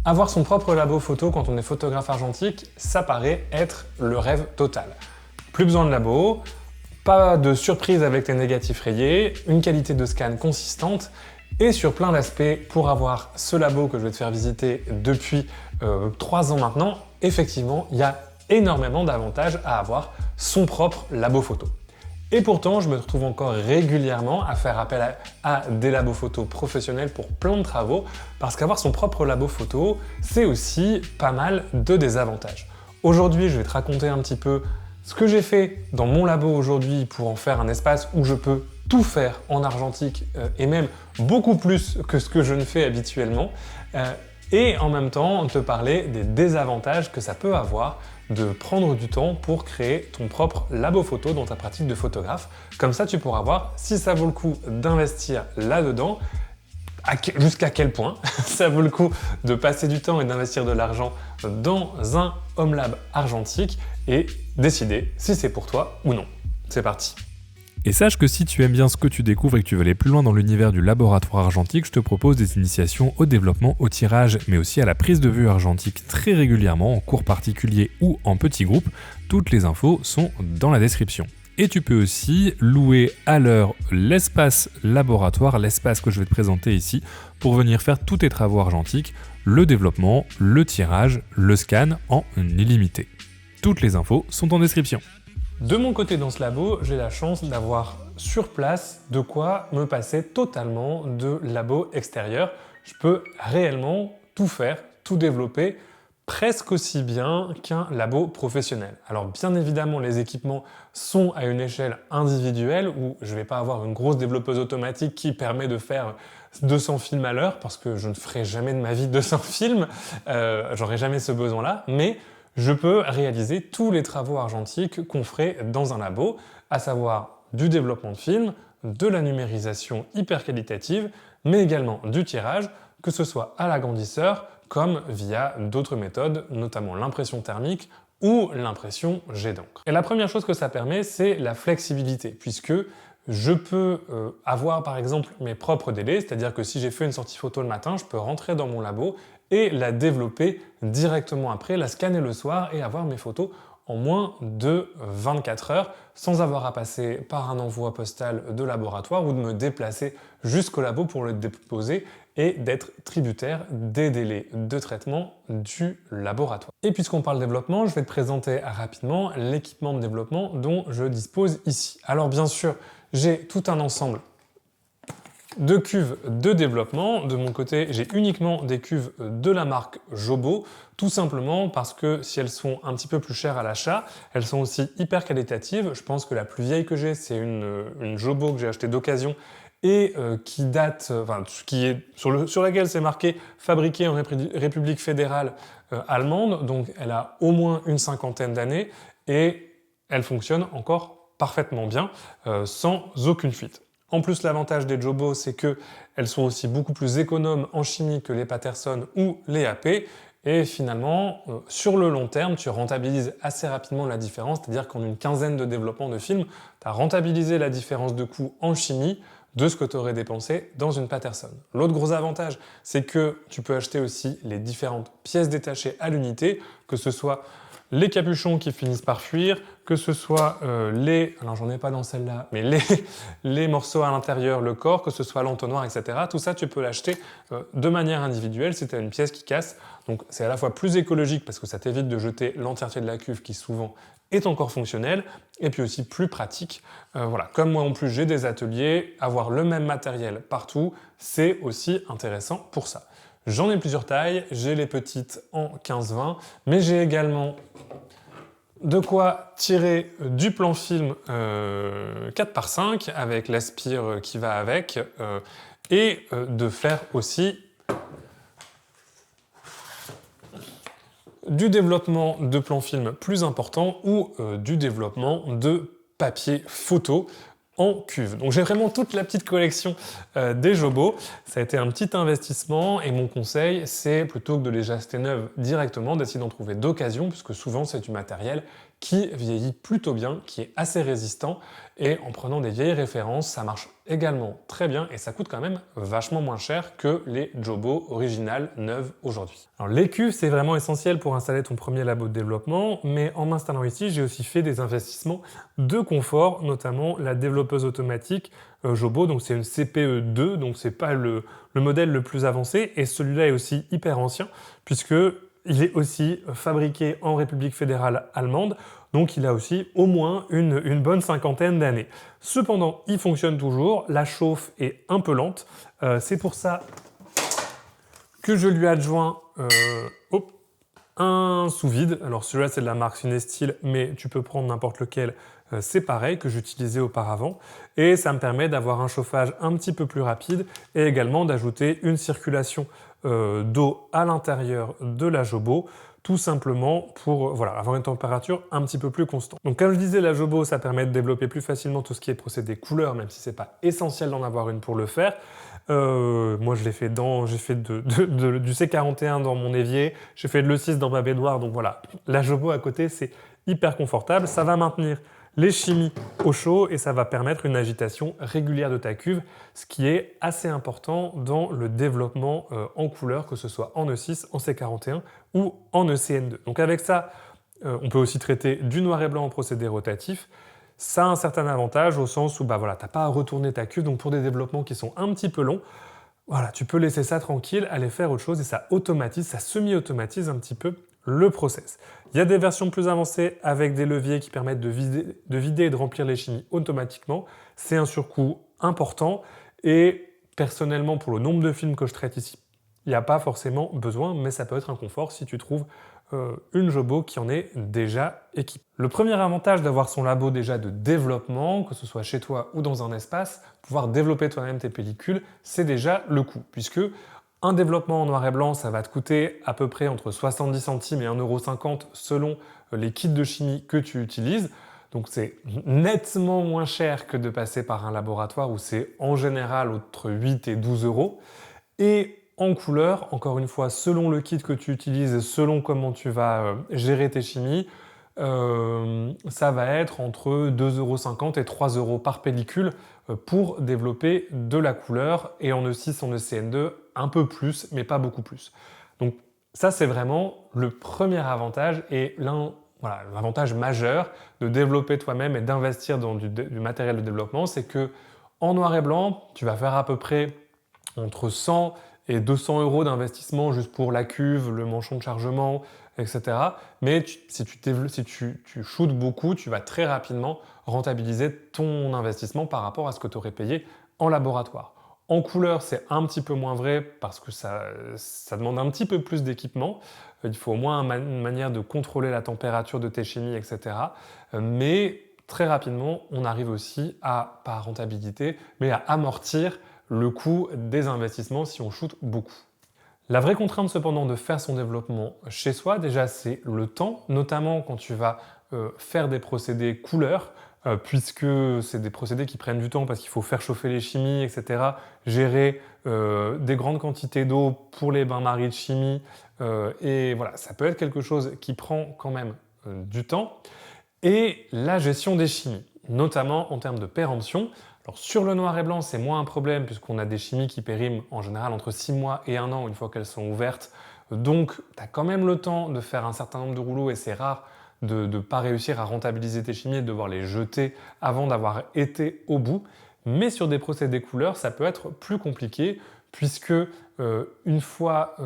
Avoir son propre labo photo quand on est photographe argentique, ça paraît être le rêve total. Plus besoin de labo, pas de surprise avec les négatifs rayés, une qualité de scan consistante et sur plein d'aspects, pour avoir ce labo que je vais te faire visiter depuis 3 ans maintenant, effectivement, il y a énormément d'avantages à avoir son propre labo photo. Et pourtant, je me retrouve encore régulièrement à faire appel à des labos photos professionnels pour plein de travaux, parce qu'avoir son propre labo photo, c'est aussi pas mal de désavantages. Aujourd'hui, je vais te raconter un petit peu ce que j'ai fait dans mon labo aujourd'hui pour en faire un espace où je peux tout faire en argentique et même beaucoup plus que ce que je ne fais habituellement. Et en même temps, te parler des désavantages que ça peut avoir de prendre du temps pour créer ton propre labo photo dans ta pratique de photographe. Comme ça, tu pourras voir si ça vaut le coup d'investir là-dedans, jusqu'à quel point ça vaut le coup de passer du temps et d'investir de l'argent dans un home lab argentique et décider si c'est pour toi ou non. C'est parti! Et sache que si tu aimes bien ce que tu découvres et que tu veux aller plus loin dans l'univers du laboratoire argentique, je te propose des initiations au développement, au tirage, mais aussi à la prise de vue argentique très régulièrement, en cours particulier ou en petits groupes. Toutes les infos sont dans la description. Et tu peux aussi louer à l'heure l'espace laboratoire, l'espace que je vais te présenter ici, pour venir faire tous tes travaux argentiques, le développement, le tirage, le scan en illimité. Toutes les infos sont en description. De mon côté dans ce labo, j'ai la chance d'avoir sur place de quoi me passer totalement de labo extérieur. Je peux réellement tout faire, tout développer, presque aussi bien qu'un labo professionnel. Alors bien évidemment, les équipements sont à une échelle individuelle où je ne vais pas avoir une grosse développeuse automatique qui permet de faire 200 films à l'heure parce que je ne ferai jamais de ma vie 200 films, j'aurai jamais ce besoin-là, mais je peux réaliser tous les travaux argentiques qu'on ferait dans un labo, à savoir du développement de films, de la numérisation hyper qualitative, mais également du tirage, que ce soit à l'agrandisseur comme via d'autres méthodes, notamment l'impression thermique ou l'impression jet d'encre. Et la première chose que ça permet, c'est la flexibilité, puisque je peux avoir par exemple mes propres délais, c'est-à-dire que si j'ai fait une sortie photo le matin, je peux rentrer dans mon labo et la développer directement après, la scanner le soir et avoir mes photos en moins de 24 heures sans avoir à passer par un envoi postal de laboratoire ou de me déplacer jusqu'au labo pour le déposer et d'être tributaire des délais de traitement du laboratoire. Et puisqu'on parle développement, je vais te présenter rapidement l'équipement de développement dont je dispose ici. Alors bien sûr, j'ai tout un ensemble de cuves de développement. De mon côté, j'ai uniquement des cuves de la marque Jobo, tout simplement parce que si elles sont un petit peu plus chères à l'achat, elles sont aussi hyper qualitatives. Je pense que la plus vieille que j'ai, c'est une Jobo que j'ai achetée d'occasion et qui date, qui est sur laquelle c'est marqué fabriquée en République fédérale allemande, donc elle a au moins une 50aine d'années et elle fonctionne encore parfaitement bien, sans aucune fuite. En plus, l'avantage des Jobo, c'est qu'elles sont aussi beaucoup plus économes en chimie que les Patterson ou les AP. Et finalement, sur le long terme, tu rentabilises assez rapidement la différence, c'est-à-dire qu'en une quinzaine de développements de films, tu as rentabilisé la différence de coût en chimie de ce que tu aurais dépensé dans une Patterson. L'autre gros avantage, c'est que tu peux acheter aussi les différentes pièces détachées à l'unité, que ce soit les capuchons qui finissent par fuir, que ce soit alors j'en ai pas dans celle-là, mais les morceaux à l'intérieur, le corps, que ce soit l'entonnoir, etc. Tout ça, tu peux l'acheter de manière individuelle si tu as une pièce qui casse. Donc c'est à la fois plus écologique parce que ça t'évite de jeter l'entièreté de la cuve qui souvent est encore fonctionnelle, et puis aussi plus pratique. Voilà. Comme moi en plus j'ai des ateliers, avoir le même matériel partout, c'est aussi intéressant pour ça. J'en ai plusieurs tailles, j'ai les petites en 15-20, mais j'ai également de quoi tirer du plan film 4x5 avec l'aspire qui va avec et de faire aussi du développement de plans film plus important ou du développement de papier photo en cuve. Donc j'ai vraiment toute la petite collection des Jobo. Ça a été un petit investissement et mon conseil, c'est plutôt que de les acheter neuves directement, d'essayer d'en trouver d'occasion, puisque souvent c'est du matériel qui vieillit plutôt bien, qui est assez résistant, et en prenant des vieilles références, ça marche également très bien et ça coûte quand même vachement moins cher que les Jobo originales neuves aujourd'hui. Alors les cuves, c'est vraiment essentiel pour installer ton premier labo de développement, mais en m'installant ici, j'ai aussi fait des investissements de confort, notamment la développeuse automatique Jobo, donc c'est une CPE2, donc c'est pas le modèle le plus avancé, et celui-là est aussi hyper ancien, puisque il est aussi fabriqué en République fédérale allemande, donc il a aussi au moins une bonne cinquantaine d'années. Cependant, il fonctionne toujours, la chauffe est un peu lente, c'est pour ça que je lui adjoins un sous-vide. Alors celui-là c'est de la marque Cinestill, mais tu peux prendre n'importe lequel, c'est pareil, que j'utilisais auparavant. Et ça me permet d'avoir un chauffage un petit peu plus rapide et également d'ajouter une circulation d'eau à l'intérieur de la Jobo, tout simplement pour avoir une température un petit peu plus constante. Donc comme je disais, la Jobo, ça permet de développer plus facilement tout ce qui est procédé couleur, même si c'est pas essentiel d'en avoir une pour le faire. Moi, j'ai fait du C41 dans mon évier, j'ai fait de l'E6 dans ma baignoire, donc voilà. La Jobo à côté, c'est hyper confortable. Ça va maintenir les chimies au chaud et ça va permettre une agitation régulière de ta cuve, ce qui est assez important dans le développement en couleur, que ce soit en E6, en C41 ou en ECN2. Donc avec ça, on peut aussi traiter du noir et blanc en procédé rotatif. Ça a un certain avantage au sens où tu n'as pas à retourner ta cuve, donc pour des développements qui sont un petit peu longs, tu peux laisser ça tranquille, aller faire autre chose et ça automatise, ça semi-automatise un petit peu le process. Il y a des versions plus avancées avec des leviers qui permettent de vider et de remplir les chimies automatiquement. C'est un surcoût important et personnellement, pour le nombre de films que je traite ici, il n'y a pas forcément besoin, mais ça peut être un confort si tu trouves une Jobo qui en est déjà équipée. Le premier avantage d'avoir son labo déjà de développement, que ce soit chez toi ou dans un espace, pouvoir développer toi-même tes pellicules, c'est déjà le coût, puisque un développement en noir et blanc, ça va te coûter à peu près entre 70 centimes et 1,50 € selon les kits de chimie que tu utilises. Donc c'est nettement moins cher que de passer par un laboratoire où c'est en général entre 8 et 12 €. Et en couleur, encore une fois, selon le kit que tu utilises, selon comment tu vas gérer tes chimies, ça va être entre 2,50 € et 3 € par pellicule pour développer de la couleur, et en E6, en ECN2, un peu plus, mais pas beaucoup plus. Donc ça, c'est vraiment le premier avantage et l'avantage majeur de développer toi-même et d'investir dans du matériel de développement, c'est que en noir et blanc, tu vas faire à peu près entre 100 et 200 € d'investissement juste pour la cuve, le manchon de chargement, etc. Mais si tu shootes beaucoup, tu vas très rapidement rentabiliser ton investissement par rapport à ce que tu aurais payé en laboratoire. En couleur, c'est un petit peu moins vrai parce que ça demande un petit peu plus d'équipement. Il faut au moins une manière de contrôler la température de tes chimies, etc. Mais très rapidement, on arrive aussi à, pas à rentabilité, mais à amortir le coût des investissements si on shoot beaucoup. La vraie contrainte cependant de faire son développement chez soi, déjà c'est le temps, notamment quand tu vas faire des procédés couleurs, puisque c'est des procédés qui prennent du temps parce qu'il faut faire chauffer les chimies, etc. Gérer des grandes quantités d'eau pour les bains-maries de chimie, et voilà, ça peut être quelque chose qui prend quand même du temps. Et la gestion des chimies, notamment en termes de péremption. Alors sur le noir et blanc, c'est moins un problème puisqu'on a des chimies qui périment en général entre 6 mois et 1 an une fois qu'elles sont ouvertes. Donc tu as quand même le temps de faire un certain nombre de rouleaux et c'est rare de ne pas réussir à rentabiliser tes chimies et de devoir les jeter avant d'avoir été au bout. Mais sur des procédés couleurs, ça peut être plus compliqué puisque une fois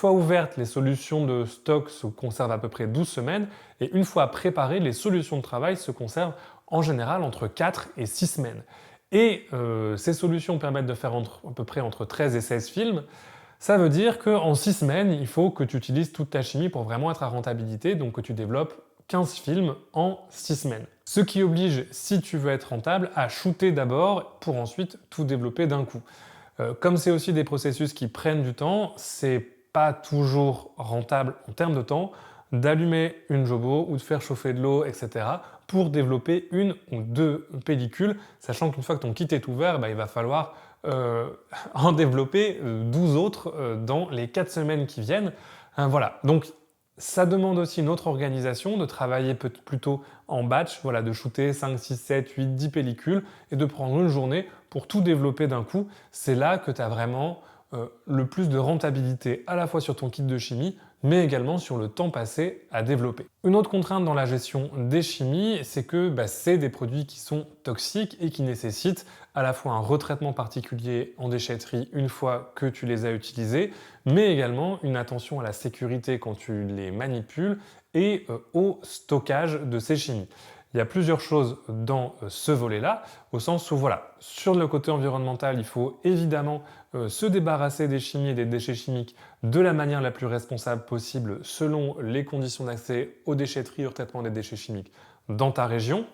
ouvertes, les solutions de stock se conservent à peu près 12 semaines et une fois préparées, les solutions de travail se conservent en général entre 4 et 6 semaines. Et ces solutions permettent de faire à peu près entre 13 et 16 films. Ça veut dire qu'en 6 semaines, il faut que tu utilises toute ta chimie pour vraiment être à rentabilité, donc que tu développes 15 films en 6 semaines. Ce qui oblige, si tu veux être rentable, à shooter d'abord pour ensuite tout développer d'un coup. Comme c'est aussi des processus qui prennent du temps, c'est pas toujours rentable en termes de temps d'allumer une Jobo ou de faire chauffer de l'eau, etc. pour développer une ou deux pellicules, sachant qu'une fois que ton kit est ouvert, il va falloir en développer 12 autres dans les 4 semaines qui viennent. Voilà, donc Ça demande aussi une autre organisation, de travailler plutôt en batch, voilà, de shooter 5, 6, 7, 8, 10 pellicules et de prendre une journée pour tout développer d'un coup. C'est là que tu as vraiment le plus de rentabilité à la fois sur ton kit de chimie, mais également sur le temps passé à développer. Une autre contrainte dans la gestion des chimies, c'est que c'est des produits qui sont toxiques et qui nécessitent à la fois un retraitement particulier en déchetterie une fois que tu les as utilisés, mais également une attention à la sécurité quand tu les manipules et au stockage de ces chimies. Il y a plusieurs choses dans ce volet-là, au sens où, voilà, sur le côté environnemental, il faut évidemment se débarrasser des chimies et des déchets chimiques de la manière la plus responsable possible selon les conditions d'accès aux déchetteries et au traitement des déchets chimiques dans ta région.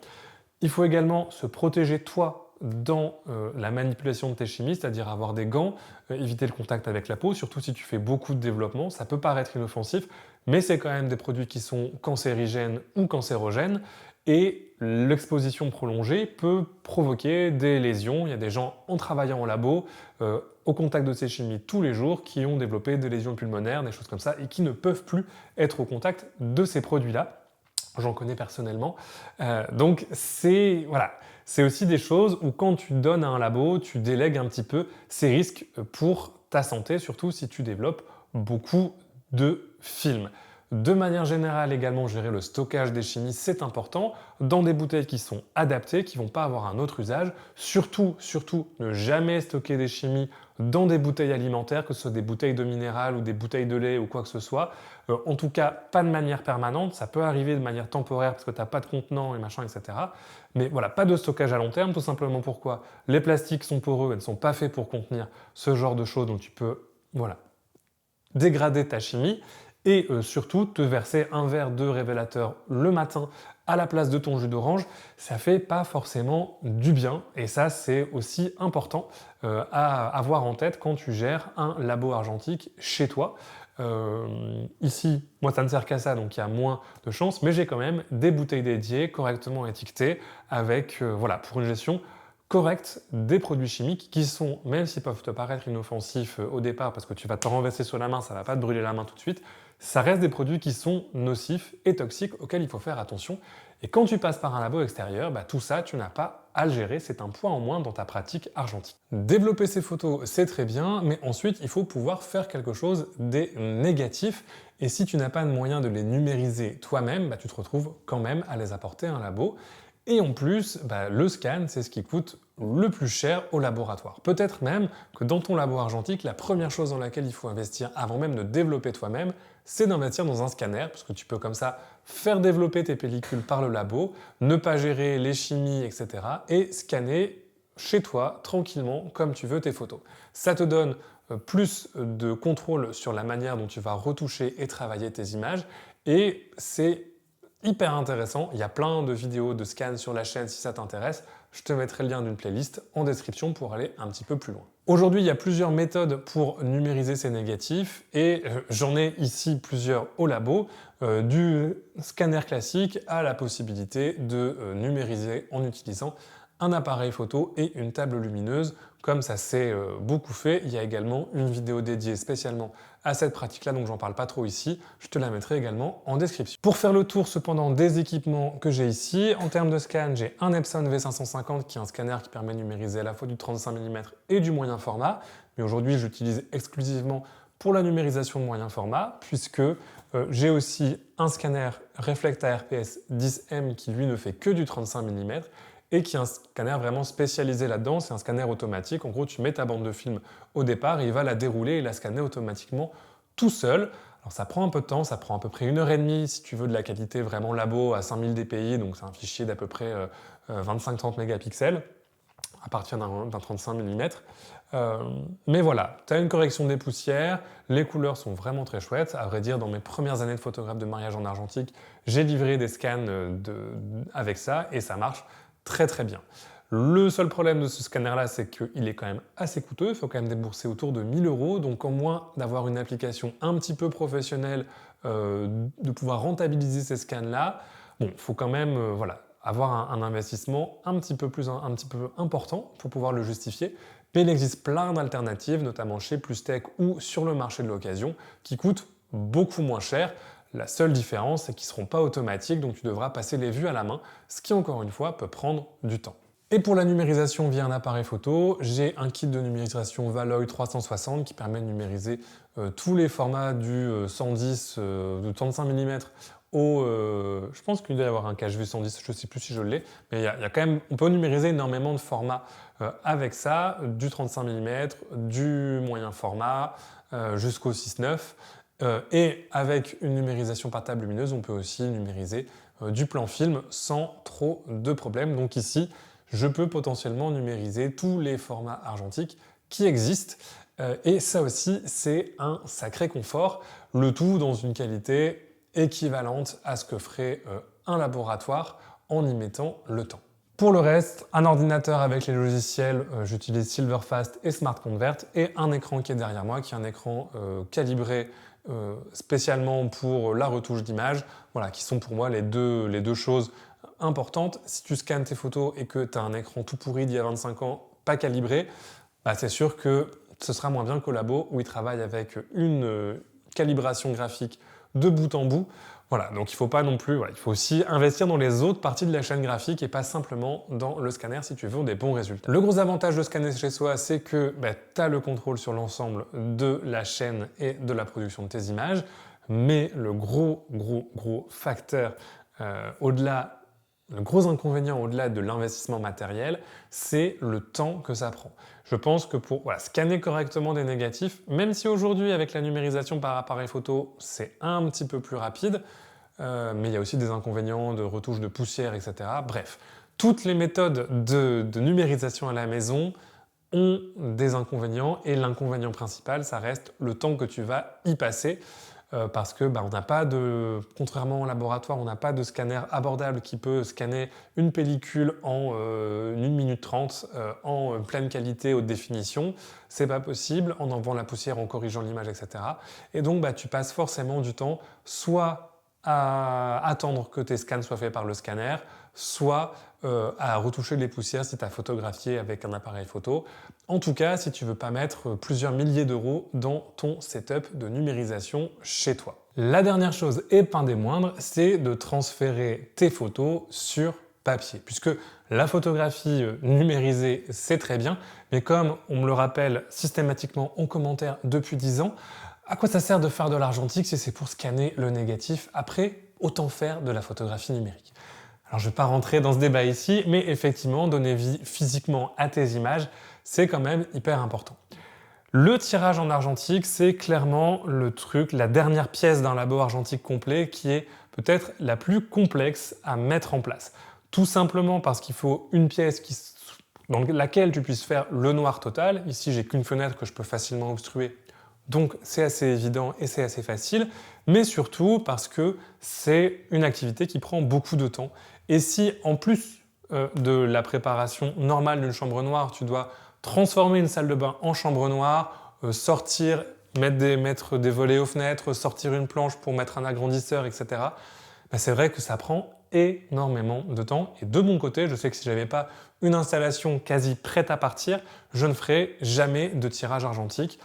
Il faut également se protéger toi dans la manipulation de tes chimies, c'est-à-dire avoir des gants, éviter le contact avec la peau, surtout si tu fais beaucoup de développement. Ça peut paraître inoffensif, mais c'est quand même des produits qui sont cancérigènes ou cancérogènes, et l'exposition prolongée peut provoquer des lésions. Il y a des gens en travaillant en labo, au contact de ces chimies tous les jours, qui ont développé des lésions pulmonaires, des choses comme ça, et qui ne peuvent plus être au contact de ces produits-là. J'en connais personnellement. Donc c'est aussi des choses où quand tu donnes à un labo, tu délègues un petit peu ces risques pour ta santé, surtout si tu développes beaucoup de films. De manière générale également, gérer le stockage des chimies, c'est important, dans des bouteilles qui sont adaptées, qui ne vont pas avoir un autre usage. Surtout, ne jamais stocker des chimies dans des bouteilles alimentaires, que ce soit des bouteilles de minéral ou des bouteilles de lait ou quoi que ce soit. En tout cas, pas de manière permanente, ça peut arriver de manière temporaire parce que tu n'as pas de contenant et machin, etc. Mais voilà, pas de stockage à long terme, tout simplement pourquoi les plastiques sont poreux et ne sont pas faits pour contenir ce genre de choses, donc tu peux dégrader ta chimie. Et surtout, te verser un verre de révélateur le matin à la place de ton jus d'orange, ça fait pas forcément du bien. Et ça, c'est aussi important à avoir en tête quand tu gères un labo argentique chez toi. Ici, moi, ça ne sert qu'à ça, donc il y a moins de chances, mais j'ai quand même des bouteilles dédiées, correctement étiquetées, avec, pour une gestion correcte des produits chimiques qui sont, même s'ils peuvent te paraître inoffensifs au départ, parce que tu vas te renverser sur la main, ça ne va pas te brûler la main tout de suite, ça reste des produits qui sont nocifs et toxiques auxquels il faut faire attention. Et quand tu passes par un labo extérieur, tout ça, tu n'as pas à le gérer, c'est un point en moins dans ta pratique argentique. Développer ces photos, c'est très bien, mais ensuite, il faut pouvoir faire quelque chose des négatifs. Et si tu n'as pas de moyen de les numériser toi-même, tu te retrouves quand même à les apporter à un labo. Et en plus, le scan, c'est ce qui coûte le plus cher au laboratoire. Peut-être même que dans ton labo argentique, la première chose dans laquelle il faut investir avant même de développer toi-même, c'est d'investir dans un scanner, parce que tu peux comme ça faire développer tes pellicules par le labo, ne pas gérer les chimies, etc. et scanner chez toi, tranquillement, comme tu veux tes photos. Ça te donne plus de contrôle sur la manière dont tu vas retoucher et travailler tes images, et c'est hyper intéressant. Il y a plein de vidéos de scan sur la chaîne si ça t'intéresse. Je te mettrai le lien d'une playlist en description pour aller un petit peu plus loin. Aujourd'hui, il y a plusieurs méthodes pour numériser ces négatifs et j'en ai ici plusieurs au labo, du scanner classique à la possibilité de numériser en utilisant un appareil photo et une table lumineuse, comme ça s'est beaucoup fait. Il y a également une vidéo dédiée spécialement à cette pratique-là, donc j'en parle pas trop ici, je te la mettrai également en description. Pour faire le tour cependant des équipements que j'ai ici, en termes de scan, j'ai un Epson V550 qui est un scanner qui permet de numériser à la fois du 35 mm et du moyen format, mais aujourd'hui j'utilise exclusivement pour la numérisation de moyen format, puisque j'ai aussi un scanner Reflecta RPS 10M qui lui ne fait que du 35 mm, et qui est un scanner vraiment spécialisé là-dedans. C'est un scanner automatique. En gros, tu mets ta bande de film au départ et il va la dérouler et la scanner automatiquement tout seul. Alors ça prend un peu de temps, ça prend à peu près 1h30 si tu veux de la qualité vraiment labo à 5000 dpi, donc c'est un fichier d'à peu près 25-30 mégapixels à partir d'un 35 mm. Mais voilà, tu as une correction des poussières, les couleurs sont vraiment très chouettes. À vrai dire, dans mes premières années de photographe de mariage en argentique, j'ai livré des scans avec ça et ça marche très très bien. Le seul problème de ce scanner-là, c'est qu'il est quand même assez coûteux. Il faut quand même débourser autour de 1000 €. Donc, au moins d'avoir une application un petit peu professionnelle, de pouvoir rentabiliser ces scans-là, il faut quand même avoir un investissement un petit peu important pour pouvoir le justifier. Mais il existe plein d'alternatives, notamment chez Plus Tech ou sur le marché de l'occasion, qui coûtent beaucoup moins cher. La seule différence, c'est qu'ils ne seront pas automatiques, donc tu devras passer les vues à la main, ce qui encore une fois peut prendre du temps. Et pour la numérisation via un appareil photo, j'ai un kit de numérisation Valoy 360 qui permet de numériser tous les formats du 110, de 35 mm au... je pense qu'il doit y avoir un cache-vue 110, je ne sais plus si je l'ai, mais il y a quand même, on peut numériser énormément de formats avec ça, du 35 mm, du moyen format, jusqu'au 6.9. Et avec une numérisation par table lumineuse, on peut aussi numériser du plan film sans trop de problèmes. Donc ici, je peux potentiellement numériser tous les formats argentiques qui existent. Et ça aussi, c'est un sacré confort. Le tout dans une qualité équivalente à ce que ferait un laboratoire en y mettant le temps. Pour le reste, un ordinateur avec les logiciels, j'utilise Silverfast et SmartConvert, et un écran qui est derrière moi, qui est un écran calibré spécialement pour la retouche d'image, voilà, qui sont pour moi les deux choses importante. Si tu scannes tes photos et que tu as un écran tout pourri d'il y a 25 ans, pas calibré, bah c'est sûr que ce sera moins bien qu'au labo où ils travaillent avec une calibration graphique de bout en bout. Voilà, donc il ne faut pas non plus, voilà, il faut aussi investir dans les autres parties de la chaîne graphique et pas simplement dans le scanner si tu veux des bons résultats. Le gros avantage de scanner chez soi, c'est que tu as le contrôle sur l'ensemble de la chaîne et de la production de tes images, mais le gros facteur au-delà, le gros inconvénient au-delà de l'investissement matériel, c'est le temps que ça prend. Je pense que pour scanner correctement des négatifs, même si aujourd'hui avec la numérisation par appareil photo, c'est un petit peu plus rapide, mais il y a aussi des inconvénients de retouche de poussière, etc. Bref, toutes les méthodes de numérisation à la maison ont des inconvénients et l'inconvénient principal, ça reste le temps que tu vas y passer. Parce que on n'a pas de, contrairement au laboratoire, on n'a pas de scanner abordable qui peut scanner une pellicule en 1 minute 30 en pleine qualité, haute définition. C'est pas possible en enlevant la poussière, en corrigeant l'image, etc. Et donc tu passes forcément du temps soit à attendre que tes scans soient faits par le scanner, soit à retoucher les poussières si tu as photographié avec un appareil photo. En tout cas, si tu veux pas mettre plusieurs milliers d'euros dans ton setup de numérisation chez toi. La dernière chose, et pas des moindres, c'est de transférer tes photos sur papier. Puisque la photographie numérisée, c'est très bien, mais comme on me le rappelle systématiquement en commentaire depuis 10 ans, à quoi ça sert de faire de l'argentique si c'est pour scanner le négatif? Après, autant faire de la photographie numérique. Alors je ne vais pas rentrer dans ce débat ici, mais effectivement, donner vie physiquement à tes images, c'est quand même hyper important. Le tirage en argentique, c'est clairement le truc, la dernière pièce d'un labo argentique complet qui est peut-être la plus complexe à mettre en place. Tout simplement parce qu'il faut une pièce dans laquelle tu puisses faire le noir total. Ici, j'ai qu'une fenêtre que je peux facilement obstruer. Donc c'est assez évident et c'est assez facile, mais surtout parce que c'est une activité qui prend beaucoup de temps. Et si en plus de la préparation normale d'une chambre noire, tu dois transformer une salle de bain en chambre noire, sortir, mettre des volets aux fenêtres, sortir une planche pour mettre un agrandisseur, etc., c'est vrai que ça prend énormément de temps. Et de mon côté, je sais que si je n'avais pas une installation quasi prête à partir, je ne ferais jamais de tirage argentique.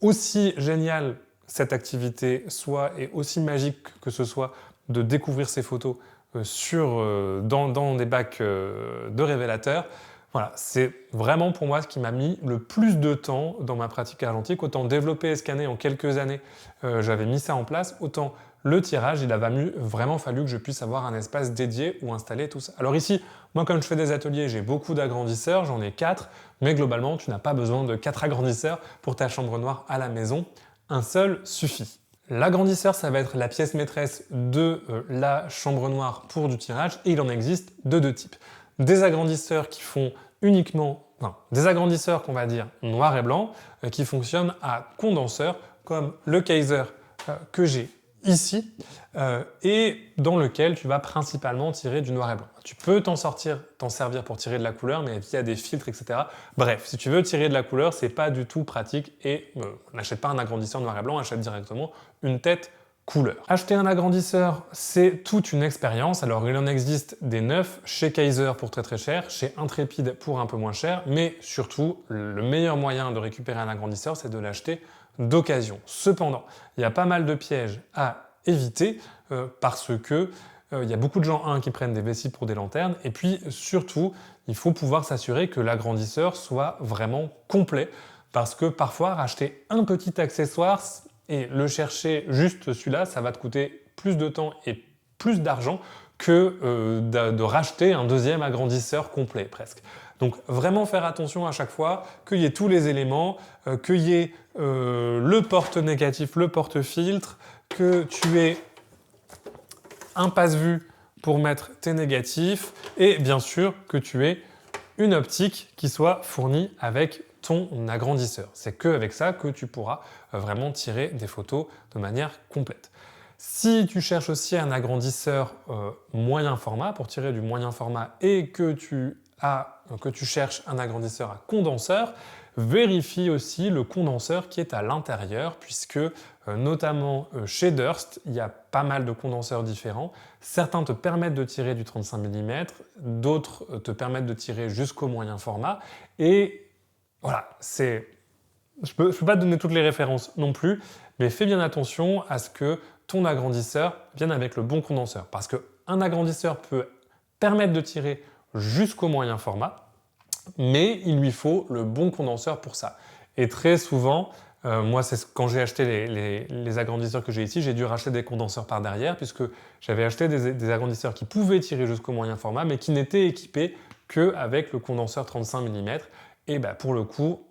Aussi génial cette activité soit et aussi magique que ce soit de découvrir ces photos dans des bacs de révélateurs, voilà, c'est vraiment pour moi ce qui m'a mis le plus de temps dans ma pratique argentique. Autant développer et scanner en quelques années, j'avais mis ça en place, autant le tirage, il a vraiment fallu que je puisse avoir un espace dédié où installer tout ça. Alors ici, moi comme je fais des ateliers, j'ai beaucoup d'agrandisseurs, j'en ai 4, mais globalement, tu n'as pas besoin de 4 agrandisseurs pour ta chambre noire à la maison. Un seul suffit. L'agrandisseur, ça va être la pièce maîtresse de la chambre noire pour du tirage, et il en existe de 2 types. Des agrandisseurs qui font des agrandisseurs qu'on va dire noir et blanc, qui fonctionnent à condenseur, comme le Kaiser que j'ai ici, et dans lequel tu vas principalement tirer du noir et blanc. Tu peux t'en servir pour tirer de la couleur, mais via des filtres, etc. Bref, si tu veux tirer de la couleur, c'est pas du tout pratique, et n'achète pas un agrandisseur noir et blanc, achète directement une tête couleur. Acheter un agrandisseur, c'est toute une expérience. Alors, il en existe des neufs chez Kaiser pour très très cher, chez Intrepid pour un peu moins cher, mais surtout, le meilleur moyen de récupérer un agrandisseur, c'est de l'acheter d'occasion. Cependant, il y a pas mal de pièges à éviter parce que il y a beaucoup de gens, qui prennent des vessies pour des lanternes, et puis surtout, il faut pouvoir s'assurer que l'agrandisseur soit vraiment complet, parce que parfois, racheter un petit accessoire et le chercher juste celui-là, ça va te coûter plus de temps et plus d'argent que de racheter un deuxième agrandisseur complet, presque. Donc vraiment faire attention à chaque fois qu'il y ait tous les éléments, qu'il y ait le porte-négatif, le porte-filtre, que tu aies un passe-vue pour mettre tes négatifs et bien sûr que tu aies une optique qui soit fournie avec ton agrandisseur. C'est qu'avec ça que tu pourras vraiment tirer des photos de manière complète. Si tu cherches aussi un agrandisseur moyen format pour tirer du moyen format et que tu cherches un agrandisseur à condenseur, vérifie aussi le condenseur qui est à l'intérieur puisque notamment chez Durst, il y a pas mal de condenseurs différents. Certains te permettent de tirer du 35 mm, d'autres te permettent de tirer jusqu'au moyen format. Et voilà, je peux pas te donner toutes les références non plus, mais fais bien attention à ce que ton agrandisseur vienne avec le bon condenseur. Parce qu'un agrandisseur peut permettre de tirer jusqu'au moyen format, mais il lui faut le bon condenseur pour ça. Et très souvent, moi, quand j'ai acheté les agrandisseurs que j'ai ici, j'ai dû racheter des condenseurs par derrière, puisque j'avais acheté des agrandisseurs qui pouvaient tirer jusqu'au moyen format, mais qui n'étaient équipés qu'avec le condenseur 35 mm. Et pour le coup,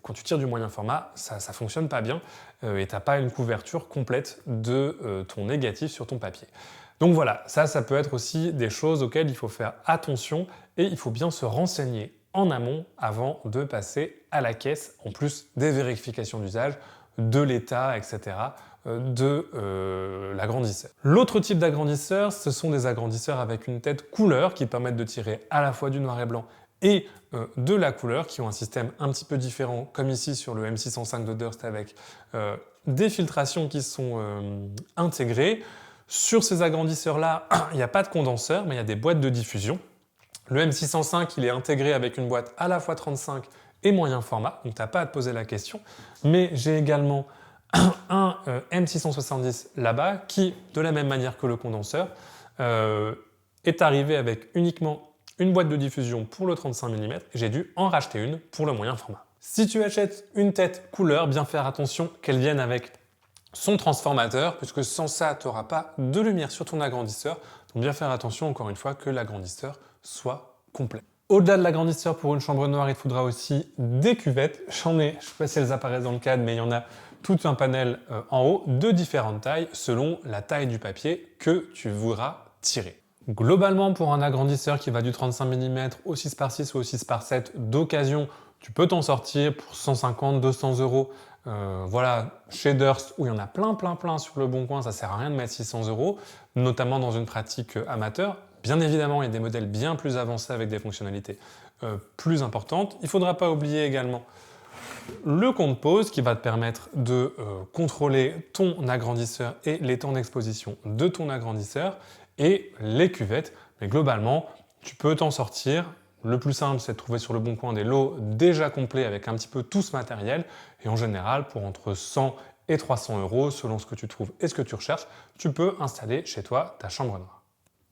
quand tu tires du moyen format, ça ne fonctionne pas bien et tu n'as pas une couverture complète de ton négatif sur ton papier. Donc voilà, ça peut être aussi des choses auxquelles il faut faire attention et il faut bien se renseigner en amont avant de passer à la caisse, en plus des vérifications d'usage, de l'état, etc., de l'agrandisseur. L'autre type d'agrandisseur, ce sont des agrandisseurs avec une tête couleur qui permettent de tirer à la fois du noir et blanc et de la couleur, qui ont un système un petit peu différent, comme ici sur le M605 de Durst avec des filtrations qui sont intégrées. Sur ces agrandisseurs-là, il n'y a pas de condenseur, mais il y a des boîtes de diffusion. Le M605, il est intégré avec une boîte à la fois 35 et moyen format, donc tu n'as pas à te poser la question. Mais j'ai également un M670 là-bas qui, de la même manière que le condenseur, est arrivé avec uniquement une boîte de diffusion pour le 35 mm et j'ai dû en racheter une pour le moyen format. Si tu achètes une tête couleur, bien faire attention qu'elle vienne avec son transformateur, puisque sans ça, tu n'auras pas de lumière sur ton agrandisseur. Donc bien faire attention, encore une fois, que l'agrandisseur soit complet. Au-delà de l'agrandisseur pour une chambre noire, il te faudra aussi des cuvettes. J'en ai, je ne sais pas si elles apparaissent dans le cadre, mais il y en a tout un panel en haut de différentes tailles selon la taille du papier que tu voudras tirer. Globalement, pour un agrandisseur qui va du 35 mm au 6x6 ou au 6x7 d'occasion, tu peux t'en sortir pour 150-200 euros. Voilà, chez Durst, où il y en a plein sur le bon coin, ça sert à rien de mettre 600 euros, notamment dans une pratique amateur. Bien évidemment, il y a des modèles bien plus avancés avec des fonctionnalités plus importantes. Il ne faudra pas oublier également le compte-pause qui va te permettre de contrôler ton agrandisseur et les temps d'exposition de ton agrandisseur et les cuvettes. Mais globalement, tu peux t'en sortir. Le plus simple, c'est de trouver sur le bon coin des lots déjà complets avec un petit peu tout ce matériel. Et en général, pour entre 100 et 300 euros, selon ce que tu trouves et ce que tu recherches, tu peux installer chez toi ta chambre noire.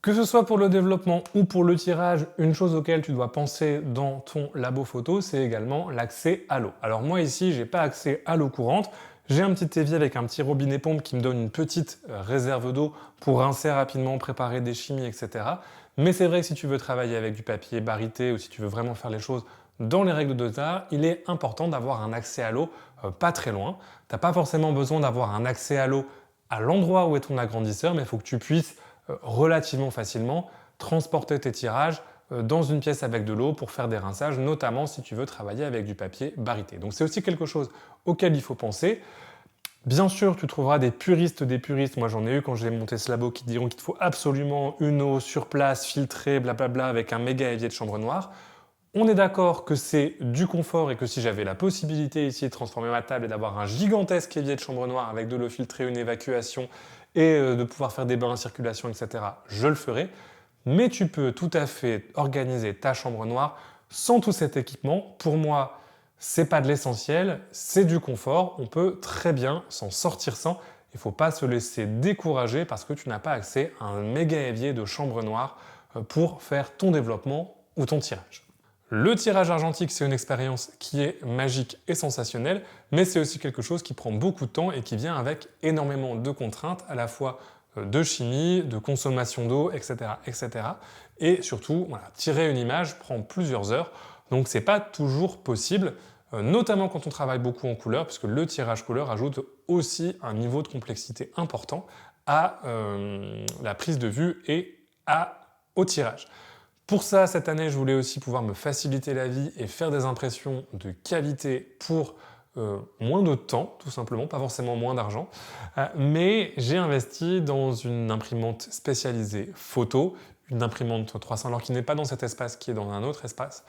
Que ce soit pour le développement ou pour le tirage, une chose auquel tu dois penser dans ton labo photo, c'est également l'accès à l'eau. Alors moi ici, j'ai pas accès à l'eau courante. J'ai un petit évier avec un petit robinet pompe qui me donne une petite réserve d'eau pour rincer rapidement, préparer des chimies, etc. Mais c'est vrai que si tu veux travailler avec du papier barité ou si tu veux vraiment faire les choses dans les règles de dosage, il est important d'avoir un accès à l'eau pas très loin. Tu n'as pas forcément besoin d'avoir un accès à l'eau à l'endroit où est ton agrandisseur, mais il faut que tu puisses relativement facilement transporter tes tirages dans une pièce avec de l'eau pour faire des rinçages, notamment si tu veux travailler avec du papier barité. Donc c'est aussi quelque chose auquel il faut penser. Bien sûr, tu trouveras des puristes. Moi, j'en ai eu quand j'ai monté ce labo qui diront qu'il te faut absolument une eau sur place, filtrée, blablabla, avec un méga évier de chambre noire. On est d'accord que c'est du confort et que si j'avais la possibilité ici de transformer ma table et d'avoir un gigantesque évier de chambre noire avec de l'eau filtrée, une évacuation et de pouvoir faire des bains en circulation, etc., je le ferais. Mais tu peux tout à fait organiser ta chambre noire sans tout cet équipement. Pour moi, c'est pas de l'essentiel, c'est du confort, on peut très bien s'en sortir sans. Il ne faut pas se laisser décourager parce que tu n'as pas accès à un méga évier de chambre noire pour faire ton développement ou ton tirage. Le tirage argentique, c'est une expérience qui est magique et sensationnelle, mais c'est aussi quelque chose qui prend beaucoup de temps et qui vient avec énormément de contraintes, à la fois de chimie, de consommation d'eau, etc., etc. Et surtout, voilà, tirer une image prend plusieurs heures, donc c'est pas toujours possible, notamment quand on travaille beaucoup en couleur, puisque le tirage couleur ajoute aussi un niveau de complexité important à la prise de vue et au tirage. Pour ça, cette année, je voulais aussi pouvoir me faciliter la vie et faire des impressions de qualité pour moins de temps, tout simplement, pas forcément moins d'argent. Mais j'ai investi dans une imprimante spécialisée photo, une imprimante 300, alors qui n'est pas dans cet espace, qui est dans un autre espace,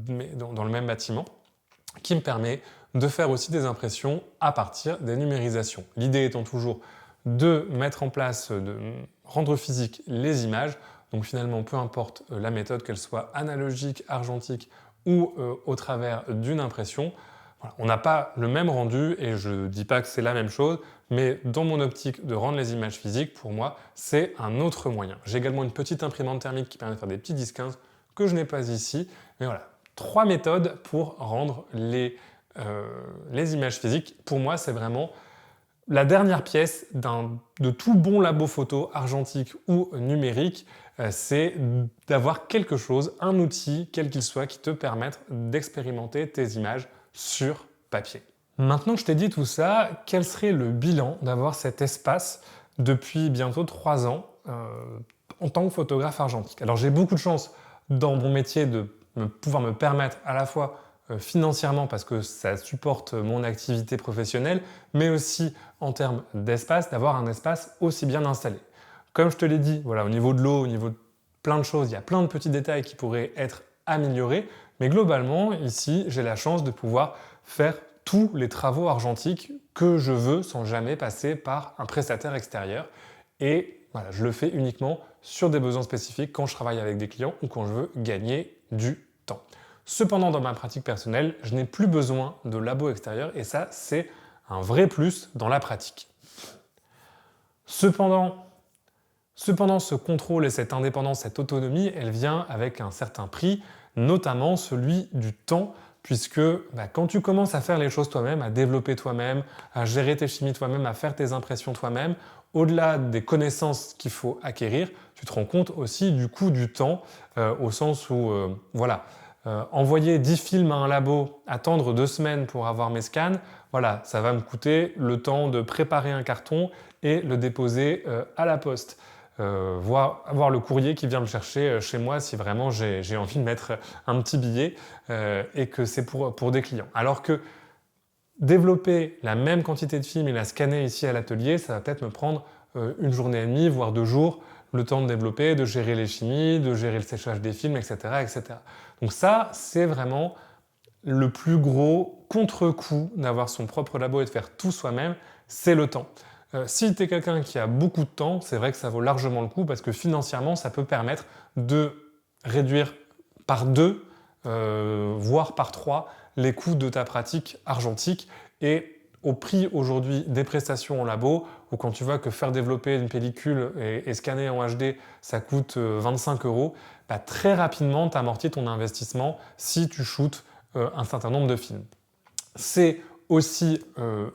mais dans le même bâtiment, qui me permet de faire aussi des impressions à partir des numérisations. L'idée étant toujours de mettre en place, de rendre physique les images. Donc finalement, peu importe la méthode, qu'elle soit analogique, argentique ou au travers d'une impression, voilà, on n'a pas le même rendu et je ne dis pas que c'est la même chose, mais dans mon optique de rendre les images physiques, pour moi, c'est un autre moyen. J'ai également une petite imprimante thermique qui permet de faire des petits 10-15 que je n'ai pas ici. Mais voilà, 3 méthodes pour rendre les images physiques. Pour moi, c'est vraiment la dernière pièce de tout bon labo photo argentique ou numérique, c'est d'avoir quelque chose, un outil, quel qu'il soit, qui te permette d'expérimenter tes images sur papier. Maintenant que je t'ai dit tout ça, quel serait le bilan d'avoir cet espace depuis bientôt 3 ans en tant que photographe argentique? Alors j'ai beaucoup de chance dans mon métier de pouvoir me permettre à la fois financièrement parce que ça supporte mon activité professionnelle, mais aussi en termes d'espace, d'avoir un espace aussi bien installé. Comme je te l'ai dit, voilà, au niveau de l'eau, au niveau de plein de choses, il y a plein de petits détails qui pourraient être améliorés, mais globalement, ici, j'ai la chance de pouvoir faire tous les travaux argentiques que je veux sans jamais passer par un prestataire extérieur. Et voilà, je le fais uniquement sur des besoins spécifiques quand je travaille avec des clients ou quand je veux gagner du temps. Cependant, dans ma pratique personnelle, je n'ai plus besoin de labo extérieur et ça, c'est un vrai plus dans la pratique. Cependant, ce contrôle et cette indépendance, cette autonomie, elle vient avec un certain prix, notamment celui du temps, puisque quand tu commences à faire les choses toi-même, à développer toi-même, à gérer tes chimies toi-même, à faire tes impressions toi-même, au-delà des connaissances qu'il faut acquérir, tu te rends compte aussi du coût du temps, au sens où, envoyer 10 films à un labo, attendre 2 semaines pour avoir mes scans, voilà, ça va me coûter le temps de préparer un carton et le déposer à la poste. Voir le courrier qui vient me chercher chez moi si vraiment j'ai envie de mettre un petit billet et que c'est pour des clients. Alors que développer la même quantité de films et la scanner ici à l'atelier, ça va peut-être me prendre une journée et demie, voire 2 jours, le temps de développer, de gérer les chimies, de gérer le séchage des films, etc. etc. Donc ça, c'est vraiment le plus gros contre-coup d'avoir son propre labo et de faire tout soi-même, c'est le temps. Si tu es quelqu'un qui a beaucoup de temps, c'est vrai que ça vaut largement le coup parce que financièrement, ça peut permettre de réduire par 2, voire par 3, les coûts de ta pratique argentique et au prix aujourd'hui des prestations en labo, ou quand tu vois que faire développer une pellicule et scanner en HD, ça coûte 25 €, très rapidement, tu amortis ton investissement si tu shootes un certain nombre de films. C'est aussi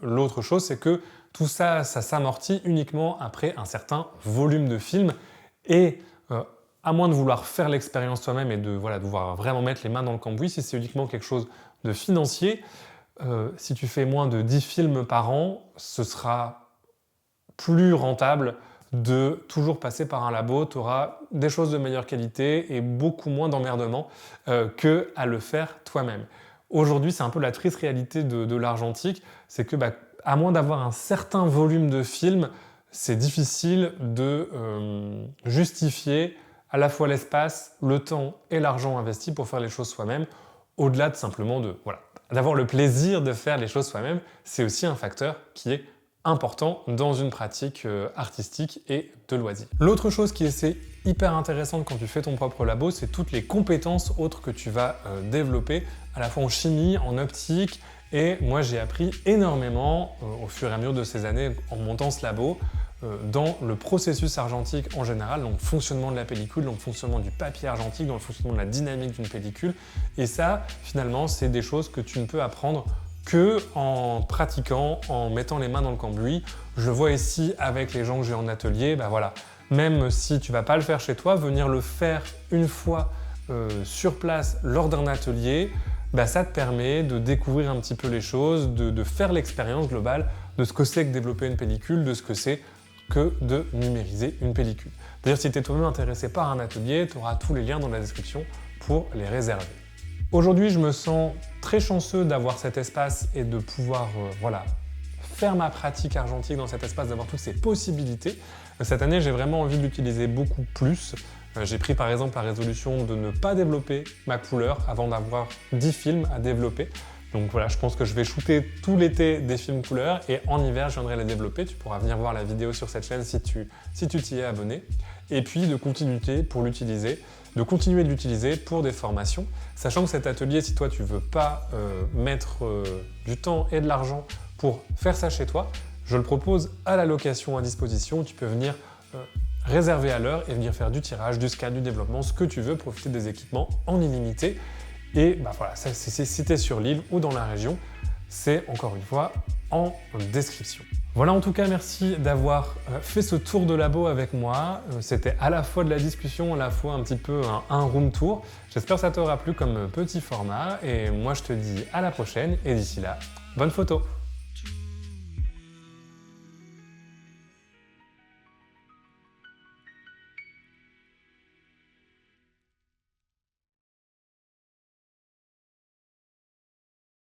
l'autre chose, c'est que tout ça, ça s'amortit uniquement après un certain volume de films et à moins de vouloir faire l'expérience toi-même et de devoir vraiment mettre les mains dans le cambouis, si c'est uniquement quelque chose de financier, si tu fais moins de 10 films par an, ce sera plus rentable de toujours passer par un labo, tu auras des choses de meilleure qualité et beaucoup moins d'emmerdement que à le faire toi-même. Aujourd'hui, c'est un peu la triste réalité de l'argentique, c'est que à moins d'avoir un certain volume de films, c'est difficile de justifier à la fois l'espace, le temps et l'argent investi pour faire les choses soi-même, au-delà de simplement d'avoir le plaisir de faire les choses soi-même, c'est aussi un facteur qui est important dans une pratique artistique et de loisir. L'autre chose qui est hyper intéressante quand tu fais ton propre labo, c'est toutes les compétences autres que tu vas développer, à la fois en chimie, en optique, et moi j'ai appris énormément au fur et à mesure de ces années en montant ce labo, dans le processus argentique en général, donc fonctionnement de la pellicule, donc fonctionnement du papier argentique, dans le fonctionnement de la dynamique d'une pellicule, et ça finalement c'est des choses que tu ne peux apprendre que en pratiquant, en mettant les mains dans le cambouis. Je le vois ici avec les gens que j'ai en atelier, bah voilà. Même si tu vas pas le faire chez toi, venir le faire une fois sur place lors d'un atelier, bah ça te permet de découvrir un petit peu les choses, de faire l'expérience globale de ce que c'est que développer une pellicule, de ce que c'est que de numériser une pellicule. D'ailleurs, si tu es toi-même intéressé par un atelier, tu auras tous les liens dans la description pour les réserver. Aujourd'hui, je me sens très chanceux d'avoir cet espace et de pouvoir faire ma pratique argentique dans cet espace, d'avoir toutes ces possibilités. Cette année, j'ai vraiment envie de l'utiliser beaucoup plus. J'ai pris par exemple la résolution de ne pas développer ma couleur avant d'avoir 10 films à développer. Donc voilà, je pense que je vais shooter tout l'été des films couleurs et en hiver, je viendrai les développer. Tu pourras venir voir la vidéo sur cette chaîne si tu t'y es abonné. Et puis de continuer de l'utiliser pour des formations, sachant que cet atelier, si toi tu veux pas mettre du temps et de l'argent pour faire ça chez toi, je le propose à la location à disposition. Tu peux venir réserver à l'heure et venir faire du tirage, du scan, du développement, ce que tu veux, profiter des équipements en illimité. Et bah voilà, ça, si tu es sur l'île ou dans la région, c'est encore une fois en description. Voilà, en tout cas, merci d'avoir fait ce tour de labo avec moi. C'était à la fois de la discussion, à la fois un petit peu un room tour. J'espère que ça t'aura plu comme petit format. Et moi, je te dis à la prochaine. Et d'ici là, bonne photo!